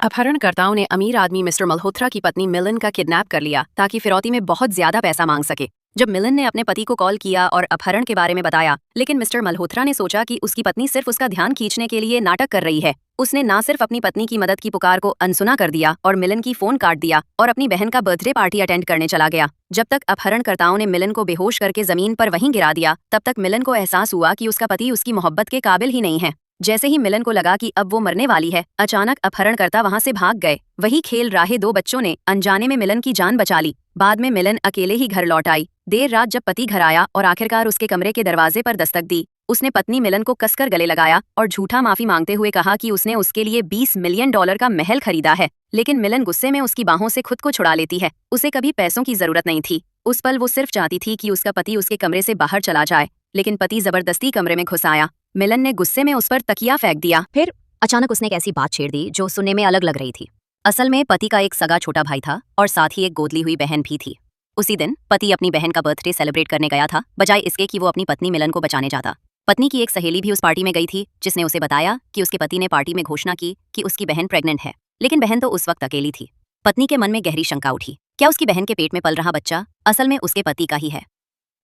अपहरणकर्ताओं ने अमीर आदमी मिस्टर मल्होत्रा की पत्नी मिलन का किडनैप कर लिया ताकि फिरौती में बहुत ज्यादा पैसा मांग सके। जब मिलन ने अपने पति को कॉल किया और अपहरण के बारे में बताया, लेकिन मिस्टर मल्होत्रा ने सोचा कि उसकी पत्नी सिर्फ उसका ध्यान खींचने के लिए नाटक कर रही है। उसने ना सिर्फ अपनी पत्नी की मदद की पुकार को अनसुना कर दिया और मिलन की फोन काट दिया और अपनी बहन का बर्थडे पार्टी अटेंड करने चला गया। जब तक अपहरणकर्ताओं ने मिलन को बेहोश करके जमीन पर वहीं गिरा दिया, तब तक मिलन को एहसास हुआ कि उसका पति उसकी मोहब्बत के काबिल ही नहीं है। जैसे ही मिलन को लगा कि अब वो मरने वाली है, अचानक अपहरणकर्ता वहां से भाग गए। वही खेल रहे दो बच्चों ने अनजाने में मिलन की जान बचा ली। बाद में मिलन अकेले ही घर लौट आई। देर रात जब पति घर आया और आखिरकार उसके कमरे के दरवाजे पर दस्तक दी, उसने पत्नी मिलन को कसकर गले लगाया और झूठा माफी मांगते हुए कहा कि उसने उसके लिए $20 मिलियन का महल खरीदा है। लेकिन मिलन गुस्से में उसकी बाहों से खुद को छुड़ा लेती है। उसे कभी पैसों की जरूरत नहीं थी। उस पल वो सिर्फ चाहती थी कि उसका पति उसके कमरे से बाहर चला जाए, लेकिन पति जबरदस्ती कमरे में घुस आया। मिलन ने गुस्से में उस पर तकिया फेंक दिया। फिर अचानक उसने एक ऐसी बात छेड़ दी जो सुनने में अलग लग रही थी। असल में पति का एक सगा छोटा भाई था और साथ ही एक गोद ली हुई बहन भी थी। उसी दिन पति अपनी बहन का बर्थडे सेलिब्रेट करने गया था, बजाय इसके कि वो अपनी पत्नी मिलन को बचाने जाता। पत्नी की एक सहेली भी उस पार्टी में गई थी, जिसने उसे बताया कि उसके पति ने पार्टी में घोषणा की कि उसकी बहन प्रेग्नेंट है। लेकिन बहन तो उस वक्त अकेली थी। पत्नी के मन में गहरी शंका उठी, क्या उसकी बहन के पेट में पल रहा बच्चा असल में उसके पति का ही है?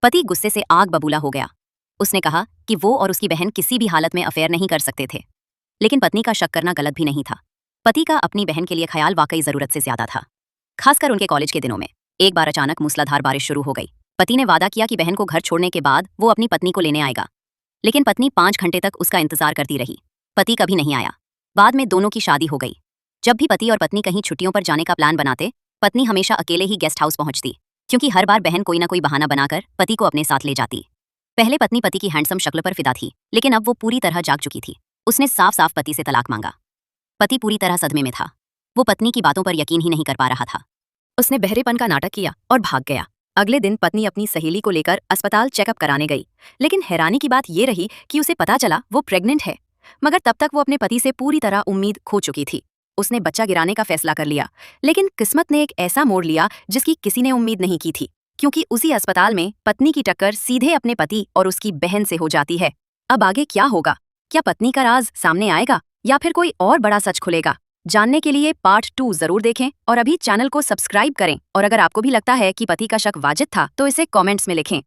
पति गुस्से से आग बबूला हो गया। उसने कहा कि वो और उसकी बहन किसी भी हालत में अफेयर नहीं कर सकते थे। लेकिन पत्नी का शक करना गलत भी नहीं था। पति का अपनी बहन के लिए ख्याल वाकई जरूरत से ज्यादा था, खासकर उनके कॉलेज के दिनों में। एक बार अचानक मूसलाधार बारिश शुरू हो गई। पति ने वादा किया कि बहन को घर छोड़ने के बाद वो अपनी पत्नी को लेने आएगा, लेकिन पत्नी 5 घंटे तक उसका इंतजार करती रही। पति कभी नहीं आया। बाद में दोनों की शादी हो गई। जब भी पति और पत्नी कहीं छुट्टियों पर जाने का प्लान बनाते, पत्नी हमेशा अकेले ही गेस्ट हाउस पहुंचती, क्योंकि हर बार बहन कोई ना कोई बहाना बनाकर पति को अपने साथ ले जाती। पहले पत्नी पति की हैंडसम शक्ल पर फिदा थी, लेकिन अब वो पूरी तरह जाग चुकी थी। उसने साफ साफ पति से तलाक मांगा। पति पूरी तरह सदमे में था। वो पत्नी की बातों पर यकीन ही नहीं कर पा रहा था। उसने बहरेपन का नाटक किया और भाग गया। अगले दिन पत्नी अपनी सहेली को लेकर अस्पताल चेकअप कराने गई, लेकिन हैरानी की बात ये रही कि उसे पता चला वो प्रेग्नेंट है। मगर तब तक वो अपने पति से पूरी तरह उम्मीद खो चुकी थी। उसने बच्चा गिराने का फैसला कर लिया, लेकिन किस्मत ने एक ऐसा मोड़ लिया जिसकी किसी ने उम्मीद नहीं की थी, क्योंकि उसी अस्पताल में पत्नी की टक्कर सीधे अपने पति और उसकी बहन से हो जाती है। अब आगे क्या होगा? क्या पत्नी का राज सामने आएगा या फिर कोई और बड़ा सच खुलेगा? जानने के लिए पार्ट 2 जरूर देखें और अभी चैनल को सब्सक्राइब करें। और अगर आपको भी लगता है कि पति का शक वाजिब था, तो इसे कमेंट्स में लिखें।